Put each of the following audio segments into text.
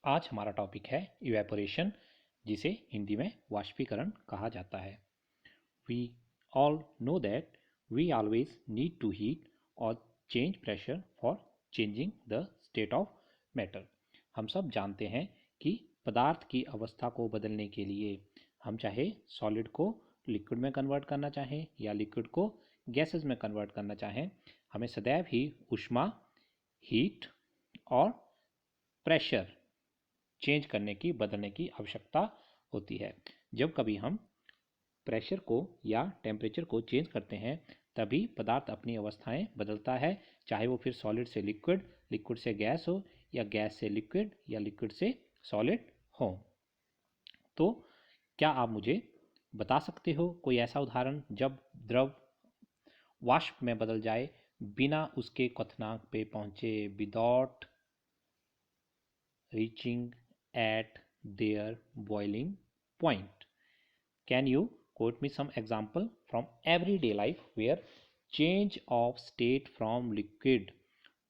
आज हमारा टॉपिक है इवेपोरेशन, जिसे हिंदी में वाष्पीकरण कहा जाता है। We all know that we always need to heat और change pressure for changing the state of matter. हम सब जानते हैं कि पदार्थ की अवस्था को बदलने के लिए हम चाहे सॉलिड को लिक्विड में कन्वर्ट करना चाहें या लिक्विड को गैसेस में कन्वर्ट करना चाहें, हमें सदैव ही ऊष्मा, हीट और प्रेशर चेंज करने की, बदलने की आवश्यकता होती है। जब कभी हम प्रेशर को या टेम्परेचर को चेंज करते हैं तभी पदार्थ अपनी अवस्थाएं बदलता है, चाहे वो फिर सॉलिड से लिक्विड, लिक्विड से गैस हो या गैस से लिक्विड या लिक्विड से सॉलिड हो। तो क्या आप मुझे बता सकते हो कोई ऐसा उदाहरण जब द्रव वाष्प में बदल जाए बिना उसके क्वथनांक पे पहुंचे, without reaching at their boiling point? Can you quote me some example from everyday life where change of state from liquid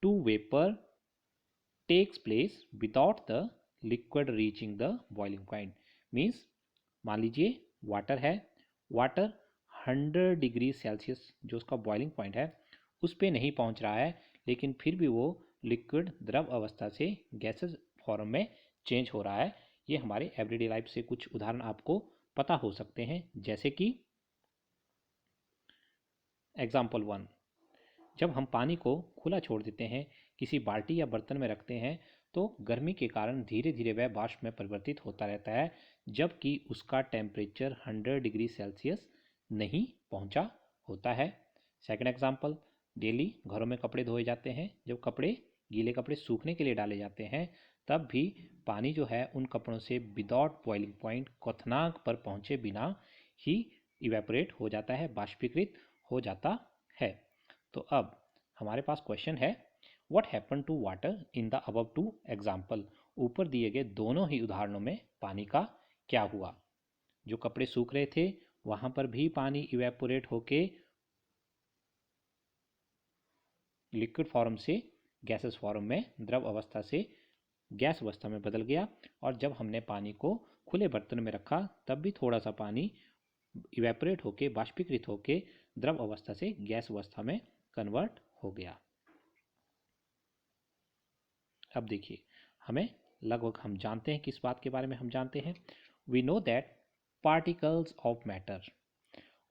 to vapor takes place without the liquid reaching the boiling point? Means मान लीजिए water है, water 100 degree Celsius जो उसका boiling point है उस पर नहीं पहुंच रहा है, लेकिन फिर भी वो लिक्विड द्रव अवस्था से गैसेस फॉर्म में चेंज हो रहा है। ये हमारे एवरीडे लाइफ से कुछ उदाहरण आपको पता हो सकते हैं, जैसे कि एग्जाम्पल 1, जब हम पानी को खुला छोड़ देते हैं, किसी बाल्टी या बर्तन में रखते हैं, तो गर्मी के कारण धीरे धीरे वह वाष्प में परिवर्तित होता रहता है, जबकि उसका टेम्परेचर 100 डिग्री सेल्सियस नहीं पहुंचा होता है। सेकंड एग्जांपल, डेली घरों में कपड़े धोए जाते हैं, जब गीले कपड़े सूखने के लिए डाले जाते हैं तब भी पानी जो है उन कपड़ों से विदाउट बॉइलिंग पॉइंट क्वथनांक पर पहुंचे बिना ही इवेपोरेट हो जाता है, बाष्पीकृत हो जाता है। तो अब हमारे पास क्वेश्चन है, what happen to water in the above two example? ऊपर दिए गए दोनों ही उदाहरणों में पानी का क्या हुआ? जो कपड़े सूख रहे थे वहां पर भी पानी इवेपोरेट होके लिक्विड फॉर्म से गैसेस फॉर्म में, द्रव अवस्था से गैस अवस्था में बदल गया, और जब हमने पानी को खुले बर्तन में रखा तब भी थोड़ा सा पानी इवेपोरेट होके, बाष्पीकृत होके द्रव अवस्था से गैस अवस्था में कन्वर्ट हो गया। अब देखिए, हमें लगभग हम जानते हैं किस बात के बारे में हम जानते हैं। We know that particles of matter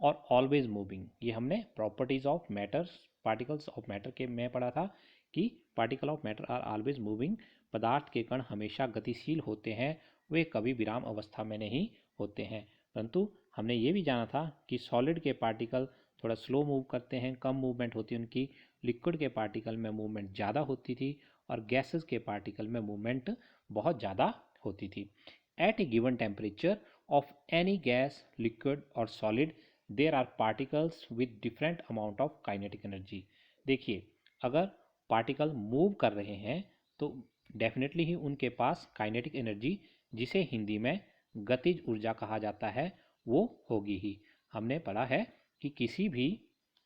और ऑलवेज मूविंग, ये हमने properties of matter, particles of matter के में पढ़ा था कि particle of matter are always moving, पदार्थ के कण हमेशा गतिशील होते हैं, वे कभी विराम अवस्था में नहीं होते हैं। परंतु हमने ये भी जाना था कि सॉलिड के पार्टिकल थोड़ा स्लो मूव करते हैं, कम मूवमेंट होती है उनकी, लिक्विड के पार्टिकल में मूवमेंट ज़्यादा होती थी और गैसेस के पार्टिकल में मूवमेंट बहुत ज़्यादा होती थी। At a given temperature of any gas, liquid और solid there are particles with different amount of kinetic energy. देखिए, अगर पार्टिकल मूव कर रहे हैं तो डेफिनेटली ही उनके पास काइनेटिक एनर्जी, जिसे हिंदी में गतिज ऊर्जा कहा जाता है, वो होगी ही। हमने पढ़ा है कि किसी भी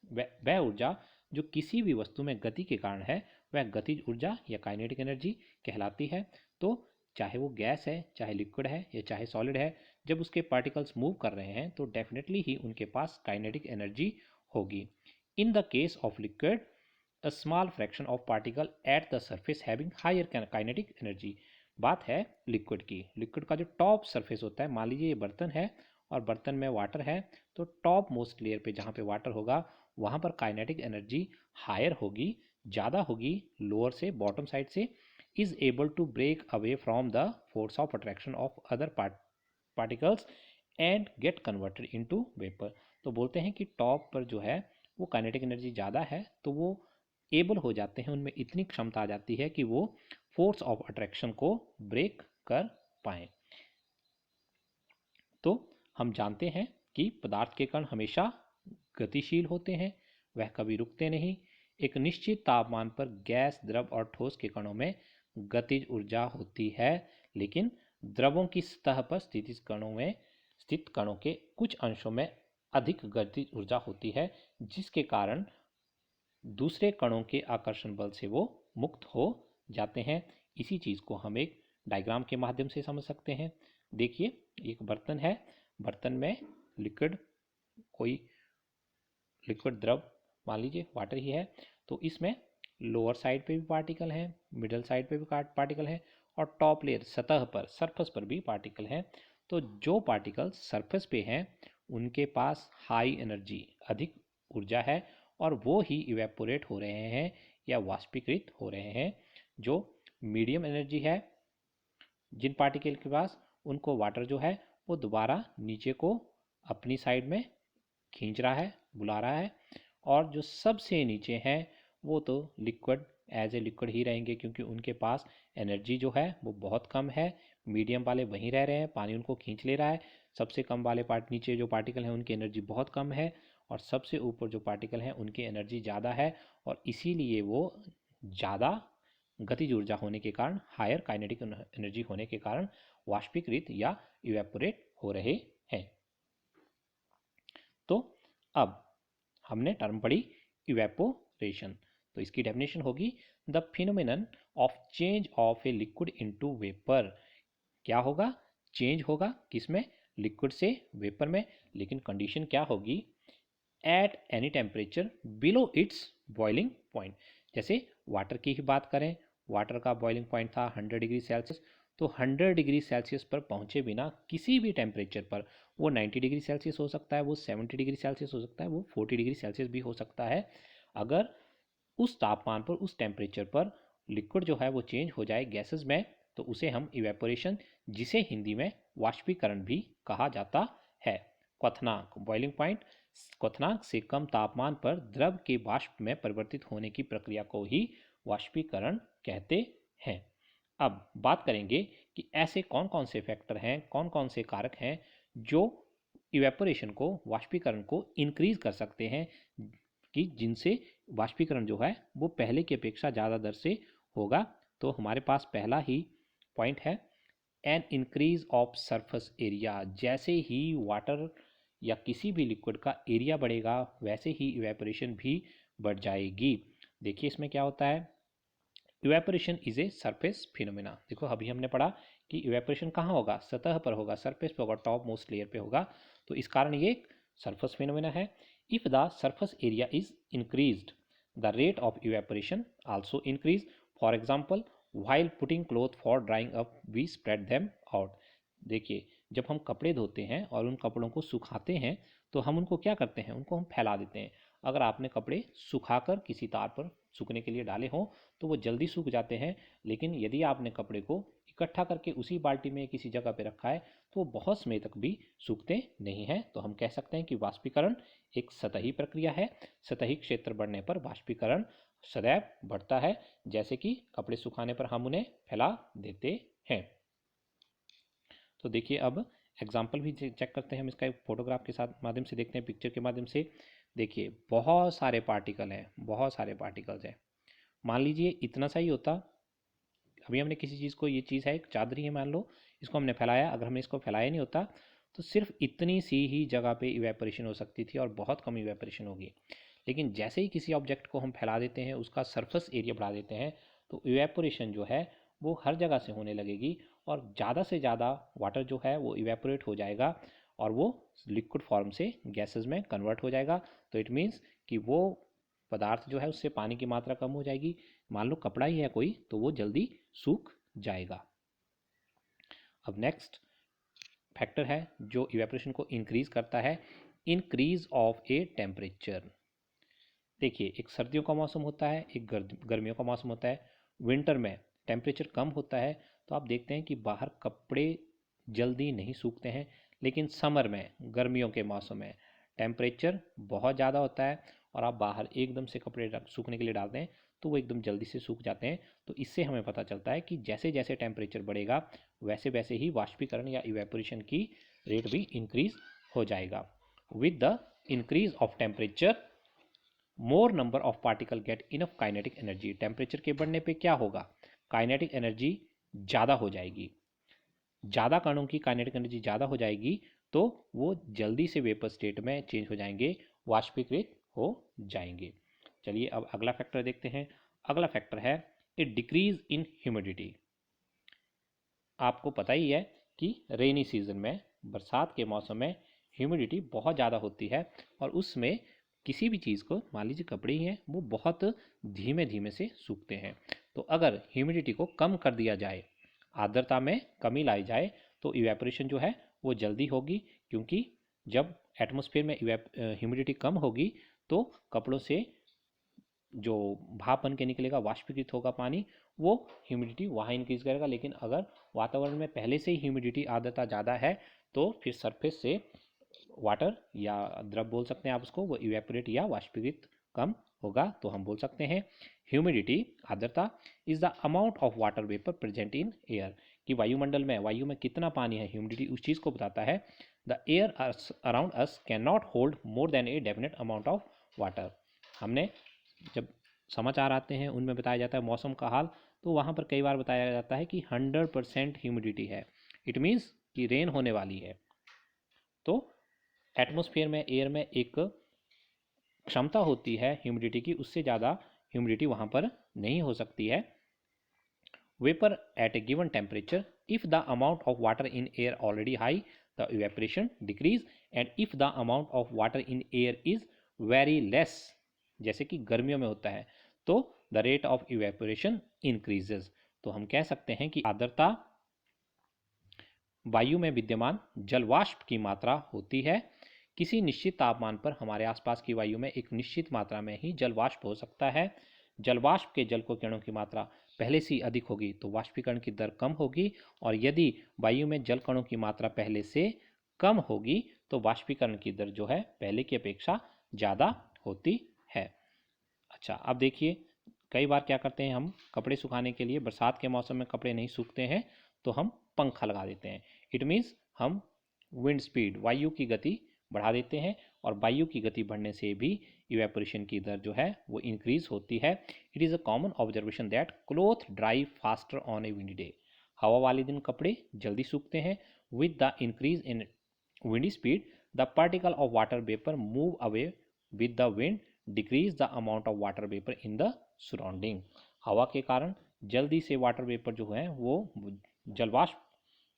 वह ऊर्जा जो किसी भी वस्तु में गति के कारण है वह गतिज ऊर्जा या काइनेटिक एनर्जी कहलाती है। तो चाहे वो गैस है, चाहे लिक्विड है या चाहे सॉलिड है, जब उसके पार्टिकल्स मूव कर रहे हैं तो डेफिनेटली ही उनके पास काइनेटिक एनर्जी होगी। In the case of liquid, a small fraction of particle at the surface having higher kinetic energy. बात है लिक्विड की। लिक्विड का जो टॉप सरफेस होता है, मान लीजिए ये बर्तन है और बर्तन में वाटर है, तो टॉप मोस्ट लेयर पे जहाँ पे वाटर होगा वहाँ पर काइनेटिक एनर्जी हायर होगी, ज़्यादा होगी लोअर से, बॉटम साइड से, is able to break away from the force of attraction of other particles and get converted into vapour. तो बोलते हैं कि टॉप पर जो है वो काइनेटिक एनर्जी ज़्यादा है, तो वो एबल हो जाते हैं, उनमें इतनी क्षमता आ जाती है कि वो फोर्स ऑफ अट्रैक्शन को ब्रेक कर पाए। तो हम जानते हैं कि पदार्थ के कण हमेशा गतिशील होते हैं, वह कभी रुकते नहीं। एक निश्चित तापमान पर गैस, द्रव और ठोस के कणों में गतिज ऊर्जा होती है, लेकिन द्रवों की सतह पर स्थित कणों के कुछ अंशों में अधिक गतिज ऊर्जा होती है, जिसके कारण दूसरे कणों के आकर्षण बल से वो मुक्त हो जाते हैं। इसी चीज़ को हम एक डायग्राम के माध्यम से समझ सकते हैं। देखिए एक बर्तन है, बर्तन में लिक्विड, कोई लिक्विड द्रव, मान लीजिए वाटर ही है, तो इसमें लोअर साइड पे भी पार्टिकल हैं, मिडल साइड पे भी पार्टिकल हैं, और टॉप लेयर सतह पर, सरफेस पर भी पार्टिकल हैं। तो जो पार्टिकल सरफेस पे हैं उनके पास हाई एनर्जी, अधिक ऊर्जा है, और वो ही इवेपोरेट हो रहे हैं या वाष्पीकृत हो रहे हैं। जो मीडियम एनर्जी है जिन पार्टिकल के पास, उनको वाटर जो है वो दोबारा नीचे को अपनी साइड में खींच रहा है, बुला रहा है। और जो सबसे नीचे हैं वो तो लिक्विड एज ए लिक्विड ही रहेंगे, क्योंकि उनके पास एनर्जी जो है वो बहुत कम है। मीडियम वाले वहीं रह रहे हैं, पानी उनको खींच ले रहा है। सबसे कम वाले नीचे जो पार्टिकल हैं उनकी एनर्जी बहुत कम है, और सबसे ऊपर जो पार्टिकल हैं उनकी एनर्जी ज़्यादा है, और इसीलिए वो ज़्यादा गतिज ऊर्जा होने के कारण, हायर काइनेटिक एनर्जी होने के कारण वाष्पीकृत या इवेपोरेट हो रहे हैं। तो अब हमने टर्म पढ़ी इवेपोरेशन, तो इसकी डेफिनेशन होगी the phenomenon of change of a liquid into vapour. क्या होगा? चेंज होगा किसमें? लिक्विड से वेपर में, लेकिन कंडीशन क्या होगी? At any temperature below it's boiling point. जैसे वाटर की ही बात करें, वाटर का बॉइलिंग पॉइंट था 100 डिग्री सेल्सियस, तो 100 डिग्री सेल्सियस पर पहुंचे बिना किसी भी टेम्परेचर पर, वो 90 डिग्री सेल्सियस हो सकता है, वो 70 डिग्री सेल्सियस हो सकता है, वो 40 डिग्री सेल्सियस भी हो सकता है, अगर उस तापमान पर, उस टेम्परेचर पर लिक्विड जो है वो चेंज हो जाए गैसेस में, तो उसे हम इवेपोरेशन, जिसे हिंदी में वाष्पीकरण भी कहा जाता है। क्वथनांक, बॉइलिंग पॉइंट, क्वथनांक से कम तापमान पर द्रव के वाष्प में परिवर्तित होने की प्रक्रिया को ही वाष्पीकरण कहते हैं। अब बात करेंगे कि ऐसे कौन कौन से फैक्टर हैं, कौन कौन से कारक हैं जो इवेपोरेशन को, वाष्पीकरण को इंक्रीज कर सकते हैं, कि जिनसे वाष्पीकरण जो है वो पहले की अपेक्षा ज़्यादा दर से होगा। तो हमारे पास पहला ही पॉइंट है an increase of surface area. जैसे ही वाटर या किसी भी लिक्विड का एरिया बढ़ेगा वैसे ही इवेपोरेशन भी बढ़ जाएगी। देखिए इसमें क्या होता है, evaporation is a surface phenomena. देखो अभी हमने पढ़ा कि इवेपोरेशन कहाँ होगा? सतह पर होगा, सरफेस पे होगा, टॉप मोस्ट लेयर पे होगा, तो इस कारण ये सरफेस फिनोमेना है। If the surface area is increased the rate of evaporation also increase. For example while putting cloth for drying up we spread them out. देखिए जब हम कपड़े धोते हैं और उन कपड़ों को सुखाते हैं तो हम उनको क्या करते हैं? उनको हम फैला देते हैं। अगर आपने कपड़े सुखाकर किसी तार पर सूखने के लिए डाले हों तो वो जल्दी सूख जाते हैं, लेकिन यदि आपने कपड़े को इकट्ठा करके उसी बाल्टी में किसी जगह पे रखा है तो वो बहुत समय तक भी सूखते नहीं हैं। तो हम कह सकते हैं कि वाष्पीकरण एक सतही प्रक्रिया है। सतही क्षेत्र बढ़ने पर वाष्पीकरण सदैव बढ़ता है, जैसे कि कपड़े सुखाने पर हम उन्हें फैला देते हैं। तो देखिए अब एग्जाम्पल भी चेक करते हैं हम इसका, एक फोटोग्राफ के साथ माध्यम से देखते हैं, पिक्चर के माध्यम से। देखिए बहुत सारे पार्टिकल हैं, बहुत सारे पार्टिकल्स हैं। मान लीजिए इतना सा ही होता, अभी हमने किसी चीज़ को, ये चीज़ है एक चादर ही है मान लो, इसको हमने फैलाया, अगर हमने इसको फैलाया नहीं होता तो सिर्फ इतनी सी ही जगह पे इवेपोरेशन हो सकती थी और बहुत कम इवेपोरेशन होगी। लेकिन जैसे ही किसी ऑब्जेक्ट को हम फैला देते हैं, उसका सरफेस एरिया बढ़ा देते हैं, तो इवेपोरेशन जो है वो हर जगह से होने लगेगी, और ज़्यादा से ज़्यादा वाटर जो है वो इवेपोरेट हो जाएगा और वो लिक्विड फॉर्म से गैसेस में कन्वर्ट हो जाएगा। तो इट मीन्स कि वो पदार्थ जो है उससे पानी की मात्रा कम हो जाएगी। मान लो कपड़ा ही है कोई, तो वो जल्दी सूख जाएगा। अब नेक्स्ट फैक्टर है जो इवेपोरेशन को इंक्रीज करता है, इंक्रीज ऑफ ए टेम्परेचर। देखिए एक सर्दियों का मौसम होता है, एक गर्मियों का मौसम होता है। विंटर में टेम्परेचर कम होता है तो आप देखते हैं कि बाहर कपड़े जल्दी नहीं सूखते हैं, लेकिन समर में, गर्मियों के मौसम में टेम्परेचर बहुत ज़्यादा होता है और आप बाहर एकदम से कपड़े सूखने के लिए डालते हैं तो वो एकदम जल्दी से सूख जाते हैं। तो इससे हमें पता चलता है कि जैसे जैसे टेम्परेचर बढ़ेगा वैसे वैसे ही वाष्पीकरण या इवेपोरेशन की रेट भी इंक्रीज हो जाएगा। With the increase of temperature more number of particle get enough kinetic energy. Temperature के बढ़ने पे क्या होगा? काइनेटिक एनर्जी ज़्यादा हो जाएगी, ज़्यादा कणों की काइनेटिक एनर्जी ज़्यादा हो जाएगी तो वो जल्दी से वेपर स्टेट में चेंज हो जाएंगे, वाष्पीकृत हो जाएंगे। चलिए अब अगला फैक्टर देखते हैं। अगला फैक्टर है ए डिक्रीज इन ह्यूमिडिटी। आपको पता ही है कि रेनी सीजन में, बरसात के मौसम में ह्यूमिडिटी बहुत ज़्यादा होती है और उसमें किसी भी चीज़ को, मान लीजिए कपड़े ही हैं, वो बहुत धीमे धीमे से सूखते हैं। तो अगर ह्यूमिडिटी को कम कर दिया जाए, आर्द्रता में कमी लाई जाए, तो इवेपोरेशन जो है वो जल्दी होगी, क्योंकि जब एटमॉस्फेयर में ह्यूमिडिटी कम होगी तो कपड़ों से जो भाप बन के निकलेगा, वाष्पीकृत होगा पानी, वो ह्यूमिडिटी वहाँ इंक्रीज करेगा। लेकिन अगर वातावरण में पहले से ही ह्यूमिडिटी आर्द्रता ज़्यादा है तो फिर सरफेस से वाटर या द्रव बोल सकते हैं आप उसको, वो इवेपोरेट या वाष्पीकृत कम होगा। तो हम बोल सकते हैं ह्यूमिडिटी, आर्द्रता, is the amount of water vapour present in air, कि वायुमंडल में, वायु में कितना पानी है, ह्यूमिडिटी उस चीज़ को बताता है। The air around us can not hold more than a definite amount of water. हमने जब समाचार आते हैं उनमें बताया जाता है मौसम का हाल, तो वहाँ पर कई बार बताया जाता है कि 100% ह्यूमिडिटी है, इट मीन्स कि रेन होने वाली है। तो एटमॉस्फेयर में, एयर में एक क्षमता होती है ह्यूमिडिटी की, उससे ज़्यादा ह्यूमिडिटी वहाँ पर नहीं हो सकती है। Vapour eight a given temperature, if the amount of water in air already high, the evaporation decrease, and if the amount of water in air is very less, जैसे कि गर्मियों में होता है, तो the rate of evaporation increases. तो हम कह सकते हैं कि आर्द्रता वायु में विद्यमान जलवाष्प की मात्रा होती है। किसी निश्चित तापमान पर हमारे आसपास की वायु में एक निश्चित मात्रा में ही जलवाष्प हो सकता है। जलवाष्प के जल को किरणों की मात्रा पहले से अधिक होगी तो वाष्पीकरण की दर कम होगी, और यदि वायु में जल कणों की मात्रा पहले से कम होगी तो वाष्पीकरण की दर जो है पहले की अपेक्षा ज़्यादा होती है। अच्छा, अब देखिए, कई बार क्या करते हैं हम, कपड़े सुखाने के लिए बरसात के मौसम में कपड़े नहीं सूखते हैं तो हम पंखा लगा देते हैं। इट मीन्स हम विंड स्पीड, वायु की गति बढ़ा देते हैं, और वायु की गति बढ़ने से भी इवेपोरेशन की दर जो है वो इंक्रीज होती है। It is a common observation that cloth dry faster on A windy day, हवा वाले दिन कपड़े जल्दी सूखते हैं। With the increase in windy speed, the particle of water vapor move away with the wind, decrease the amount of water vapor in the surrounding। हवा के कारण जल्दी से वाटर वेपर जो है वो जलवाष्प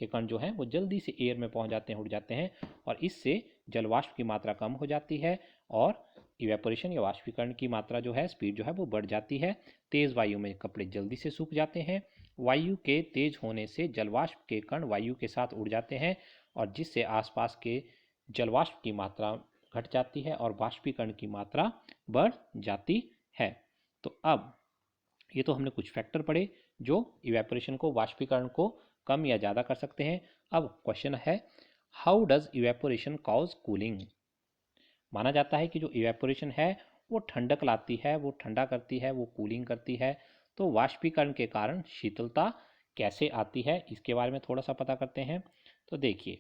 के कण जो हैं वो जल्दी से एयर में पहुंच जाते हैं, उड़ जाते हैं, और इससे जलवाष्प की मात्रा कम हो जाती है और इवेपोरेशन या वाष्पीकरण की मात्रा जो है, स्पीड जो है वो बढ़ जाती है। तेज वायु में कपड़े जल्दी से सूख जाते हैं। वायु के तेज होने से जलवाष्प के कण वायु के साथ उड़ जाते हैं, और जिससे आसपास के जलवाष्प की मात्रा घट जाती है और वाष्पीकरण की मात्रा बढ़ जाती है। तो अब ये तो हमने कुछ फैक्टर पढ़े जो इवेपोरेशन को, वाष्पीकरण को कम या ज़्यादा कर सकते हैं। अब क्वेश्चन है, how does evaporation cause cooling. माना जाता है कि जो इवेपोरेशन है वो ठंडक लाती है, वो ठंडा करती है, वो कूलिंग करती है। तो वाष्पीकरण के कारण शीतलता कैसे आती है, इसके बारे में थोड़ा सा पता करते हैं। तो देखिए,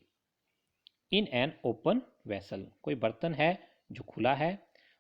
इन एन ओपन वेसल, कोई बर्तन है जो खुला है,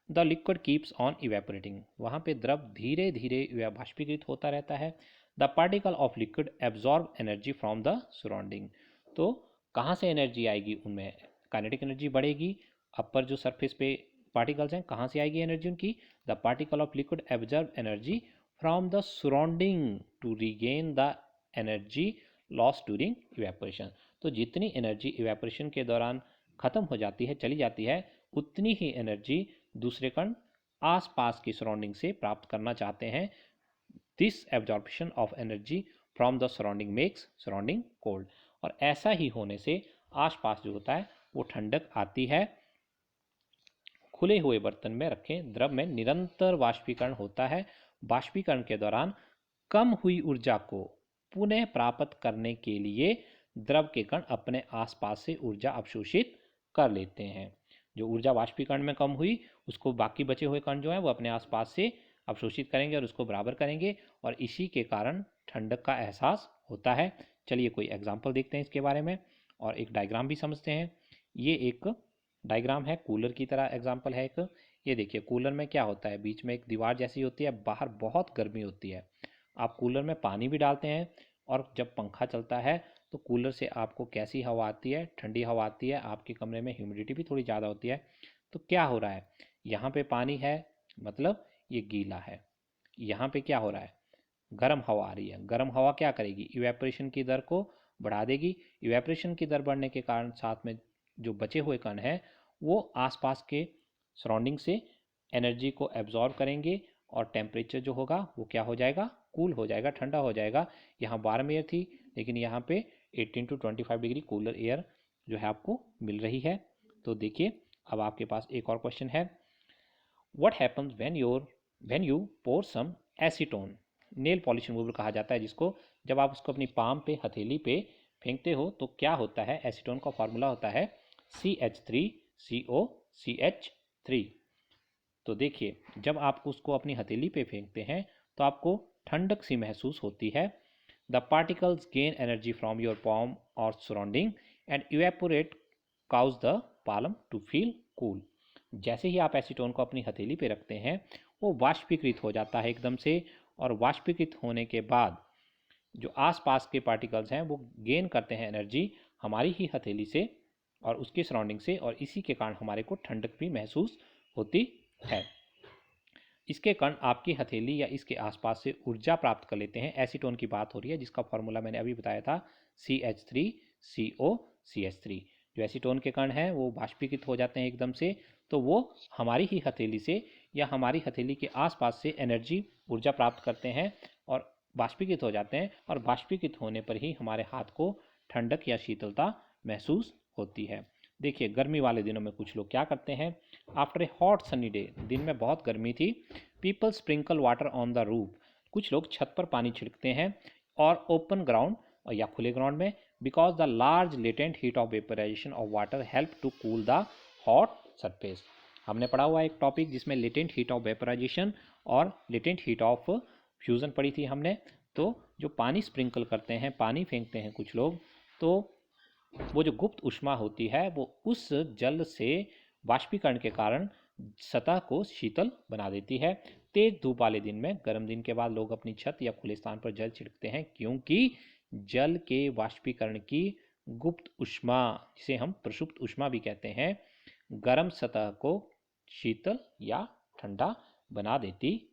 the liquid keeps on evaporating, वहाँ पे द्रव धीरे धीरे वाष्पीकृत होता रहता है। The particle of liquid absorb energy from the surrounding, तो कहाँ से एनर्जी आएगी, उनमें काइनेटिक एनर्जी बढ़ेगी। अपर जो सरफेस पे पार्टिकल्स हैं, कहाँ से आएगी एनर्जी उनकी, the particle of liquid absorb energy from the surrounding to regain the energy loss during evaporation. तो जितनी एनर्जी इवेपोरेशन के दौरान खत्म हो जाती है, चली जाती है, उतनी ही एनर्जी दूसरे कण आसपास की सराउंडिंग से प्राप्त करना चाहते हैं। This absorption of energy from the surrounding makes surrounding cold, और ऐसा ही होने से आसपास जो होता है वो ठंडक आती है। खुले हुए बर्तन में रखे द्रव में निरंतर वाष्पीकरण होता है। वाष्पीकरण के दौरान कम हुई ऊर्जा को पुनः प्राप्त करने के लिए द्रव के कण अपने आसपास से ऊर्जा अवशोषित कर लेते हैं। जो ऊर्जा वाष्पीकरण में कम हुई उसको बाकी बचे हुए कण जो है वो अपने आसपास से अवशोषित करेंगे और उसको बराबर करेंगे, और इसी के कारण ठंडक का एहसास होता है। चलिए कोई एग्जाम्पल देखते हैं इसके बारे में, और एक डायग्राम भी समझते हैं। ये एक डायग्राम है, कूलर की तरह एग्जाम्पल है एक। ये देखिए, कूलर में क्या होता है, बीच में एक दीवार जैसी होती है, बाहर बहुत गर्मी होती है। आप कूलर में पानी भी डालते हैं, और जब पंखा चलता है तो कूलर से आपको कैसी हवा आती है, ठंडी हवा आती है। आपके कमरे में ह्यूमिडिटी भी थोड़ी ज़्यादा होती है। तो क्या हो रहा है, यहाँ पे पानी है मतलब ये गीला है। यहाँ पे क्या हो रहा है, गर्म हवा आ रही है। गर्म हवा क्या करेगी, इवेपोरेशन की दर को बढ़ा देगी। इवेपोरेशन की दर बढ़ने के कारण साथ में जो बचे हुए कण हैं वो आसपास के सराउंडिंग से एनर्जी को एब्जॉर्ब करेंगे और टेम्परेचर जो होगा वो क्या हो जाएगा, कूल हो जाएगा, ठंडा हो जाएगा। यहाँ वार्म एयर थी लेकिन यहाँ पे 18 to 25 डिग्री कूलर एयर जो है आपको मिल रही है। तो देखिए अब आपके पास एक और क्वेश्चन है, what happens when you pour some acetone. Nail polish remover कहा जाता है जिसको, जब आप उसको अपनी पाम पे, हथेली पे फेंकते हो तो क्या होता है, एसीटोन का फॉर्मूला होता है CH3COCH3। तो देखिए जब आप उसको अपनी हथेली पे फेंकते हैं तो आपको ठंडक सी महसूस होती है। The particles gain energy from your palm और surrounding and evaporate cause the palm to feel cool. जैसे ही आप एसीटोन को अपनी हथेली पे रखते हैं वो वाष्पीकृत हो जाता है एकदम से, और वाष्पीकृत होने के बाद जो आसपास के पार्टिकल्स हैं वो गेन करते हैं एनर्जी हमारी ही हथेली से और उसके सराउंडिंग से, और इसी के कारण हमारे को ठंडक भी महसूस होती है। इसके कण आपकी हथेली या इसके आसपास से ऊर्जा प्राप्त कर लेते हैं। एसीटोन की बात हो रही है जिसका फॉर्मूला मैंने अभी बताया था CH3COCH3। जो एसीटोन के कण हैं वो वाष्पीकृत हो जाते हैं एकदम से, तो वो हमारी ही हथेली से या हमारी हथेली के आसपास से एनर्जी, ऊर्जा प्राप्त करते हैं और वाष्पीकृत हो जाते हैं, और वाष्पीकृत होने पर ही हमारे हाथ को ठंडक या शीतलता महसूस होती है। देखिए गर्मी वाले दिनों में कुछ लोग क्या करते हैं, after a hot sunny day, दिन में बहुत गर्मी थी, people sprinkle water on the roof, कुछ लोग छत पर पानी छिड़कते हैं और ओपन ग्राउंड या खुले ग्राउंड में, because the large latent heat of vaporisation of water help to cool the hot surface. हमने पढ़ा हुआ एक टॉपिक जिसमें लेटेंट हीट ऑफ वेपराइजेशन और लेटेंट हीट ऑफ फ्यूज़न पढ़ी थी हमने। तो जो पानी स्प्रिंकल करते हैं, पानी फेंकते हैं कुछ लोग, तो वो जो गुप्त ऊष्मा होती है वो उस जल से वाष्पीकरण के कारण सतह को शीतल बना देती है। तेज धूप वाले दिन में, गर्म दिन के बाद लोग अपनी छत या खुले स्थान पर जल छिड़कते हैं क्योंकि जल के वाष्पीकरण की गुप्त ऊष्मा, जिसे हम प्रसुप्त ऊष्मा भी कहते हैं, गर्म सतह को शीतल या ठंडा बना देती